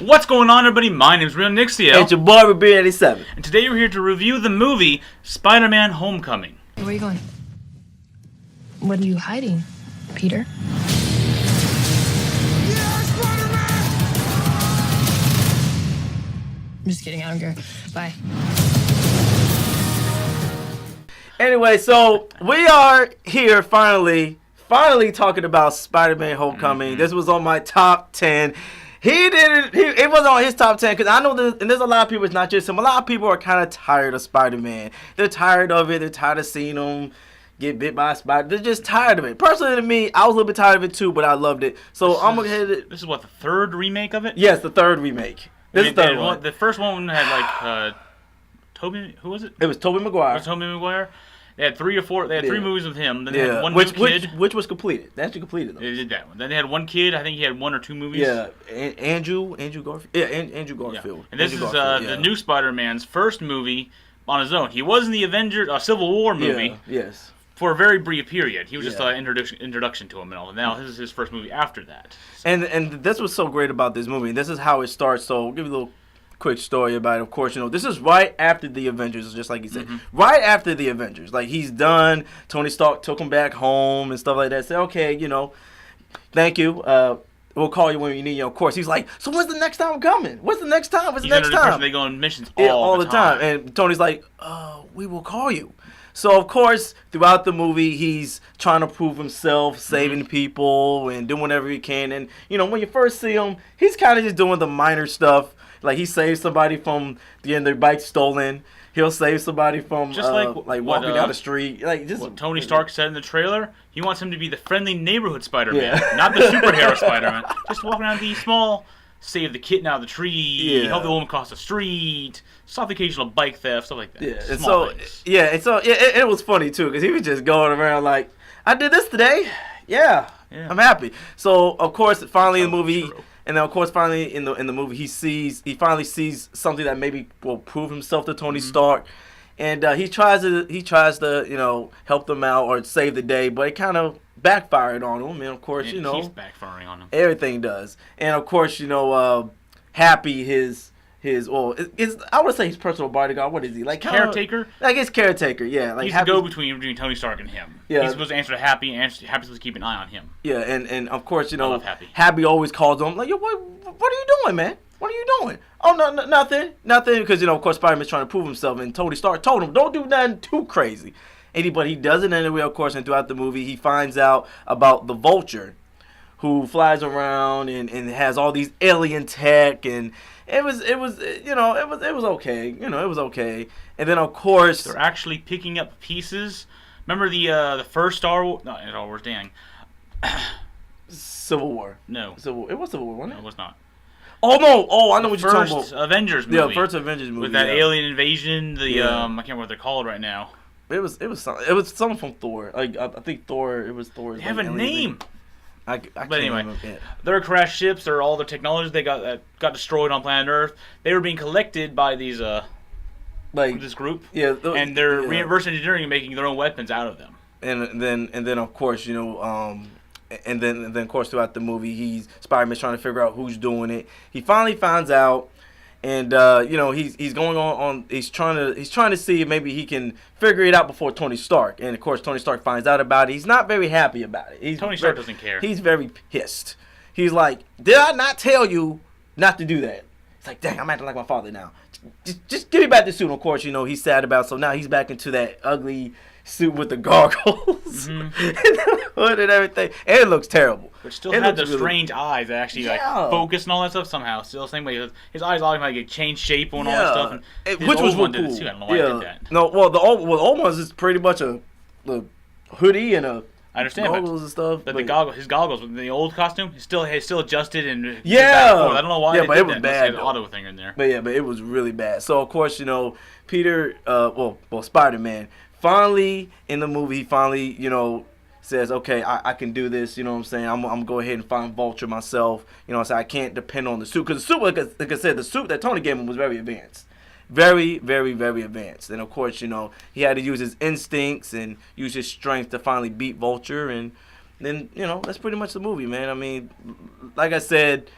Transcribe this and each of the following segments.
What's going on, everybody? My name's Real Nixio. It's your boy, Reboot87. And today we're here to review the movie Spider-Man Homecoming. Where are you going? What are you hiding, Peter? I'm just kidding, I don't care. Bye. Anyway, so we are here finally talking about Spider-Man Homecoming. Mm-hmm. This was on my top 10. It wasn't on his top 10 because I know and there's a lot of people, it's not just him. A lot of people are kind of tired of Spider-Man. They're tired of it. They're tired of seeing him get bit by a spider. They're just tired of it. Personally, to me, I was a little bit tired of it too, but I loved it. So I'm going to hit it. This is what, the third remake of it? Yes, the third remake. This is the third one. The first one had like Tobey, who was it? It was Tobey Maguire. It was Tobey Maguire. They had three movies with him. Then they had one kid. Which was completed. They actually completed them. They did that one. Then they had one kid. I think he had one or two movies. Yeah, Andrew Garfield. Yeah, Andrew Garfield. Yeah. And this is the new Spider-Man's first movie on his own. He was in the Avengers, Civil War movie. Yeah, yes. For a very brief period. He was just an introduction to him and all. And now this is his first movie after that. So. And this was so great about this movie. This is how it starts. So I'll give you a little quick story about it. Of course, this is right after the Avengers, just like he said. Mm-hmm. Right after the Avengers. Like, he's done. Tony Stark took him back home and stuff like that. Said, okay, thank you. We'll call you when you need you. Of course, he's like, so when's the next time coming? What's the next time? What's the next time? They go on missions all the time. And Tony's like, we will call you. So, of course, throughout the movie, he's trying to prove himself, saving people, and doing whatever he can. And, when you first see him, he's kind of just doing the minor stuff. Like, he saves somebody from getting their bike stolen. He'll save somebody from just walking down the street. Like, just what Tony Stark said in the trailer, he wants him to be the friendly neighborhood Spider-Man, not the superhero Spider-Man. Just walking around the small, save the kitten out of the tree, help the woman cross the street, stop the occasional bike theft, stuff like that. Yeah, and so it was funny too because he was just going around like, I did this today. Yeah. I'm happy. So of course, finally in the movie. And then, of course, finally in the movie, he finally sees something that maybe will prove himself to Tony Stark, and he tries to help them out or save the day, but it kind of backfired on him. And of course, it keeps backfiring on him. Everything does, and of course, Happy I would say his personal bodyguard. What is he like? Caretaker. Like his caretaker. Yeah, like he's the go-between between Tony Stark and him. Yeah, he's supposed to answer to Happy, and Happy's supposed to keep an eye on him. Yeah, and of course, I love Happy. Happy always calls him like, yo, what are you doing, man? What are you doing? Oh, no, nothing, because of course, Spider-Man's trying to prove himself, and Tony Stark told him, don't do nothing too crazy. But he does it anyway, of course, and throughout the movie, he finds out about the Vulture, who flies around and has all these alien tech, and it was okay. It was okay. And then of course they're actually picking up pieces. Remember the first Star Wars? No, Star Wars. Dang. Civil War. No. It was Civil War, wasn't it? No, it was not. Oh no! Oh, I know what you're talking about. First Avengers movie. Yeah, first Avengers movie with that alien invasion. I can't remember what they're called right now. It was something from Thor. Like I think Thor. It was Thor. They have a name. But anyway, their crashed ships or all their technologies they got destroyed on planet Earth. They were being collected by these this group. Yeah, and they're reverse engineering and making their own weapons out of them. And then of course and then of course throughout the movie Spider-Man's trying to figure out who's doing it. He finally finds out. And he's going on. He's trying to see if maybe he can figure it out before Tony Stark. And of course, Tony Stark finds out about it. He's not very happy about it. Tony Stark doesn't care. He's very pissed. He's like, "Did I not tell you not to do that?" It's like, "Dang, I'm acting like my father now. Just give me back the suit." Of course, he's sad about it. So now he's back into that ugly suit with the goggles and the hood and everything. And it looks terrible. But still had the strange eyes that actually focus and all that stuff somehow. Still the same way. His eyes always like change shape and all that stuff. And which was one cool. Did it too. I don't know why he did that. No, well the old ones is pretty much a hoodie and I understand, goggles and stuff. But his goggles with the old costume, he's still adjusted and I don't know why. Yeah, but it was bad. An auto thing in there. But it was really bad. So of course Peter, Spider-Man. Finally, in the movie, says, okay, I can do this, you know what I'm saying? I'm going to go ahead and find Vulture myself. I can't depend on the suit. Because the suit, like I said, the suit that Tony gave him was very advanced. Very, very, very advanced. And, of course, he had to use his instincts and use his strength to finally beat Vulture. And then, that's pretty much the movie, man. I mean, like I said,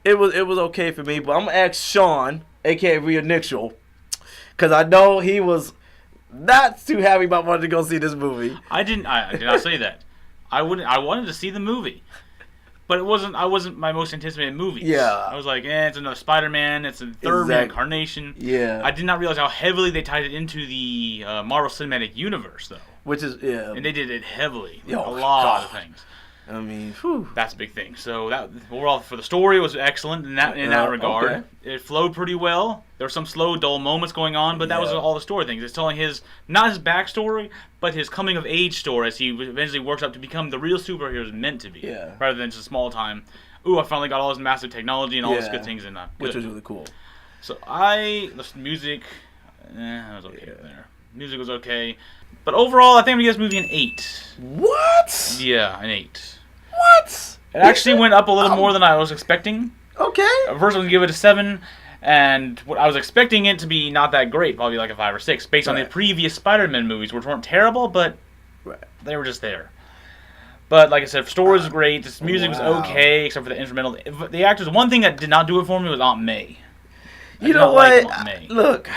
it was okay for me. But I'm gonna ask Sean, aka Rhea Nixel, because I know he was not too happy about wanting to go see this movie. I did not say that. I wanted to see the movie, but I wasn't my most anticipated movie. Yeah. I was like, it's another Spider-Man. It's a third incarnation. Yeah. I did not realize how heavily they tied it into the Marvel Cinematic Universe, though. Which is And they did it heavily. Yo, a lot of things. I mean, whew. That's a big thing. So that overall for the story it was excellent in that regard. Okay. It flowed pretty well. There were some slow, dull moments going on, but that was all the story things. It's telling not his backstory, but his coming of age story as he eventually works up to become the real superhero he's meant to be. Yeah. Rather than just a small time. Ooh, I finally got all this massive technology and all this good things in that. Which was really cool. So the music, that was okay there. Music was okay. But overall, I think I'm going to give this movie an 8. What? Yeah, an 8. What? It actually went up a little more than I was expecting. Okay. First, I was going to give it a 7, and I was expecting it to be not that great, probably like a 5 or 6, based on the previous Spider-Man movies, which weren't terrible, but they were just there. But like I said, story was great. The music was okay, except for the instrumental. The actors. One thing that did not do it for me was Aunt May. You know what? Aunt May. Look.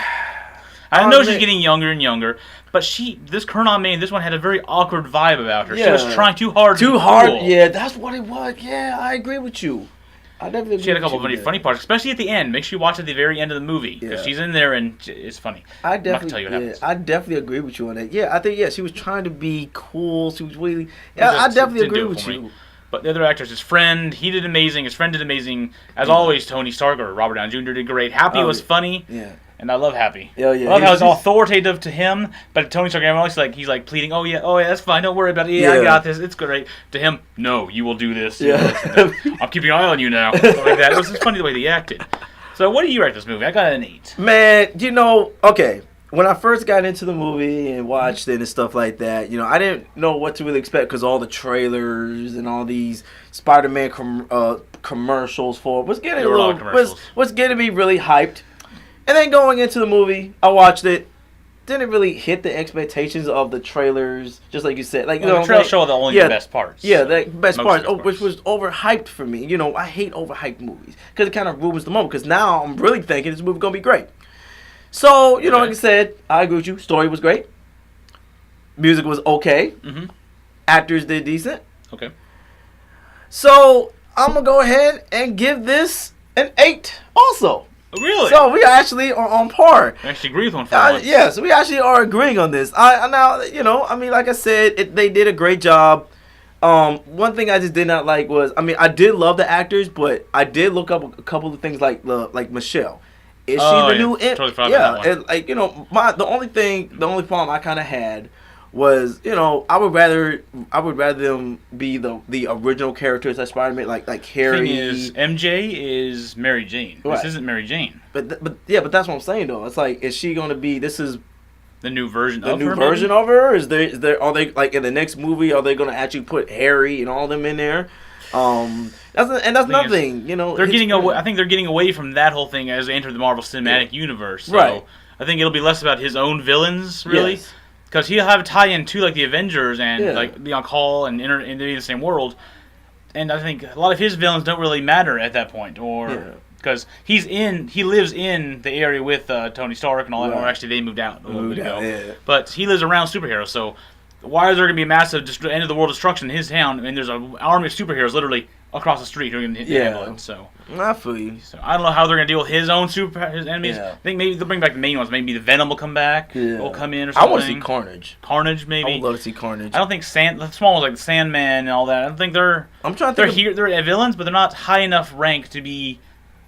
I know she's getting younger and younger, but this current Aunt May, this one had a very awkward vibe about her. Yeah. She was trying too hard. Too hard. Yeah, that's what it was. Yeah, I agree with you. I definitely. She had a couple of funny parts, especially at the end. Make sure you watch at the very end of the movie because she's in there and it's funny. I I'm not gonna tell you what happens. I definitely agree with you on that. Yeah, I think she was trying to be cool. She was really. Yeah, I definitely agree with you. But the other actors, his friend, he did amazing. His friend did amazing. As always, Tony Stark or Robert Downey Jr. did great. Happy was funny. Yeah. And I love Happy. Yeah, yeah. I love how it's all authoritative to him, but Tony Stark, he's like pleading, oh yeah, that's fine, don't worry about it. Yeah, I got this, it's great. To him, no, you will do this. Yeah. I'm keeping an eye on you now. Like that. It was just funny the way they acted. So what do you rate this movie? I got an 8. Man, okay. When I first got into the movie and watched it and stuff like that, I didn't know what to really expect because all the trailers and all these Spider-Man commercials for it was getting me really hyped. And then going into the movie, I watched it. Didn't really hit the expectations of the trailers, just like you said. Like the trailers show the only best parts. Yeah, the best parts, which was overhyped for me. I hate overhyped movies because it kind of ruins the moment. Because now I'm really thinking this movie's gonna be great. So like I said, I agree with you. Story was great. Music was okay. Mm-hmm. Actors did decent. Okay. So I'm gonna go ahead and give this an 8. Also. Really? So we actually are on par. I actually agree with one for once. Yeah, so we actually are agreeing on this. Like I said, they did a great job. One thing I just did not like was, I did love the actors, but I did look up a couple of things like Michelle. Is she the new? Totally forgot about that one. the only problem I kind of had was, I would rather them be the original characters that Spider-Man, like Harry. The thing is, MJ is Mary Jane. Right. This isn't Mary Jane. But that's what I'm saying though. It's like, is she gonna be? This is the new version of her. The new maybe? version of her. Are they like in the next movie? Are they gonna actually put Harry and all them in there? That's nothing. They're getting away. I think they're getting away from that whole thing as they enter the Marvel Cinematic Universe. So right. I think it'll be less about his own villains, really. Yes. Because he'll have a tie-in to like the Avengers and like be on call and be in the same world, and I think a lot of his villains don't really matter at that point, or because he lives in the area with Tony Stark and all that. Or actually, they moved out a little bit ago. Yeah. But he lives around superheroes, so why is there going to be a massive end of the world destruction in his town? And there's an army of superheroes literally across the street who can handle it. So I feel you. So I don't know how they're going to deal with his enemies. Yeah. I think maybe they'll bring back the main ones. Maybe the Venom will come back. Yeah. Will come in or something. I want to see Carnage. Carnage, maybe. I would love to see Carnage. I don't think the small ones like the Sandman and all that. I don't think they're. I'm trying to think. They're villains, but they're not high enough rank to be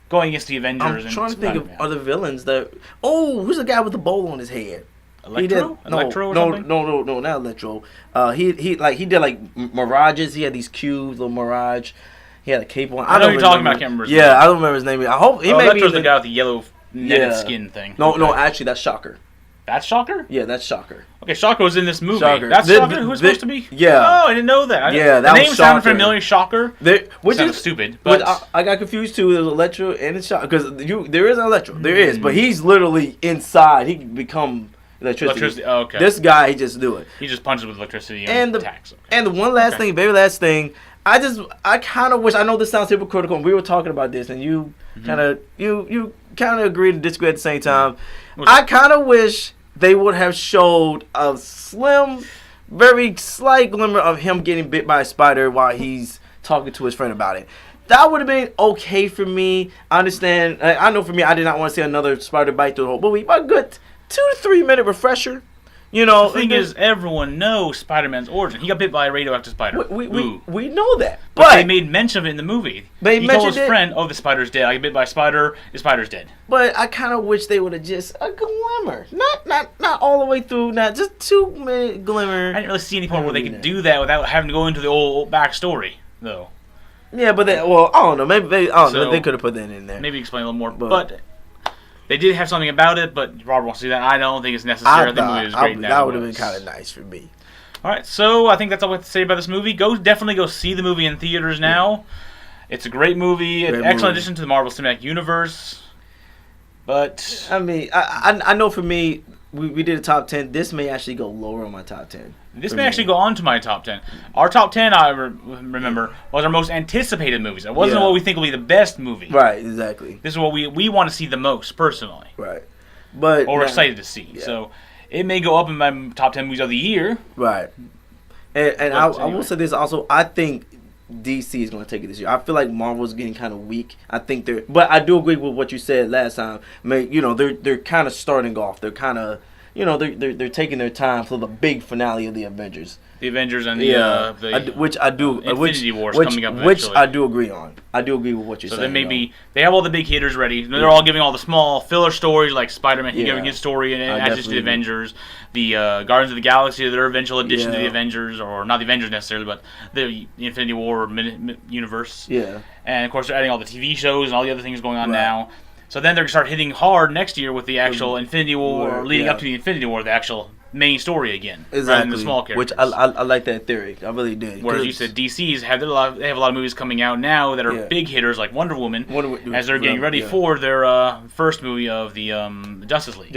going against the Avengers. I'm trying to think of other villains that. Oh, who's the guy with the bowl on his head? Electro? Electro or something? No, not Electro. He did like mirages. He had these cubes, little mirage. He had a cape on. I know you're talking about. I can't remember his name. Yeah, I don't remember his name. I hope he may Electro's the guy with the yellow netted skin thing. No, actually that's Shocker. That's Shocker? Yeah, that's Shocker. Okay, Shocker was in this movie. Shocker. That's Shocker who's supposed to be? Yeah. Oh, I didn't know that. Yeah, that the was name sounded familiar, Shocker. Which is stupid. But I got confused too. There's Electro and it's Shocker. Because there is an Electro. There is. But he's literally inside. He can become electricity. Okay. This guy, he just do it. He just punches with electricity and attacks. Okay. And the one last thing, very last thing, I kind of wish. I know this sounds hypocritical, and we were talking about this, and you kind of agreed and disagreed at the same time. I kind of wish they would have showed a slim, very slight glimmer of him getting bit by a spider while he's talking to his friend about it. That would have been okay for me. I understand. I know for me, I did not want to see another spider bite through the whole movie. But a good 2 to 3 minute refresher. You know, the thing is, everyone knows Spider-Man's origin. He got bit by a radioactive spider. We know that, but they made mention of it in the movie. He told his friend, "Oh, the spider's dead. I got bit by a spider. The spider's dead." But I kind of wish they would have just a glimmer, not all the way through, not just 2 minute glimmer. I didn't really see any point where they could do that without having to go into the old backstory, though. Yeah, but I don't know. Maybe they could have put that in there. Maybe explain a little more, but they did have something about it, but Robert wants to do that. I don't think it's necessary. I think the movie was great. That would have been kind of nice for me. All right, so I think that's all we have to say about this movie. Definitely go see the movie in theaters now. It's a great movie. Excellent addition to the Marvel Cinematic Universe. But I mean, I know for me, we did a top 10. This may actually go lower on my top 10. This may actually go on to my top 10. Our top 10, I remember, was our most anticipated movies. It wasn't what we think will be the best movie. Right, exactly. This is what we want to see the most, personally. Right. But or excited to see. Yeah. So it may go up in my top 10 movies of the year. Right. And I will say this also. I think DC is going to take it this year. I feel like Marvel's getting kind of weak. I think but I do agree with what you said last time. They're kind of starting off. They're kind of, they're taking their time for the big finale of the Avengers. The Avengers and Infinity War's coming up eventually. Which I do agree on. I do agree with what you're saying. So then maybe they have all the big hitters ready. They're all giving all the small filler stories like Spider-Man. He's giving his story and adds just to the Avengers. The Guardians of the Galaxy, their eventual addition to the Avengers, or not the Avengers necessarily, but the Infinity War universe. Yeah. And of course they're adding all the TV shows and all the other things going on now. So then they're going to start hitting hard next year with the actual Infinity War, leading up to the Infinity War, the actual main story again. Exactly. The small characters. Which I like that theory. I really did. Whereas you said DC's have a lot of movies coming out now that are big hitters like Wonder Woman, as they're getting ready for their first movie of the Justice League.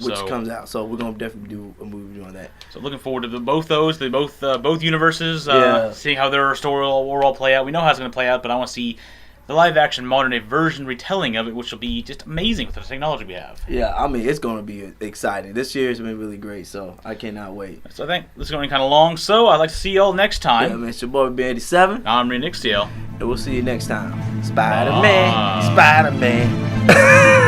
Which comes out. So we're going to definitely do a movie on that. So looking forward to both universes, seeing how their story will all play out. We know how it's going to play out, but I want to see the live-action modern-day version retelling of it, which will be just amazing with the technology we have. Yeah, I mean, it's going to be exciting. This year has been really great, so I cannot wait. So I think this is going kind of long, so I'd like to see y'all next time. Yeah, man, it's your boy, B87. I'm Nick Steele. And we'll see you next time. Spider-Man. Spider-Man.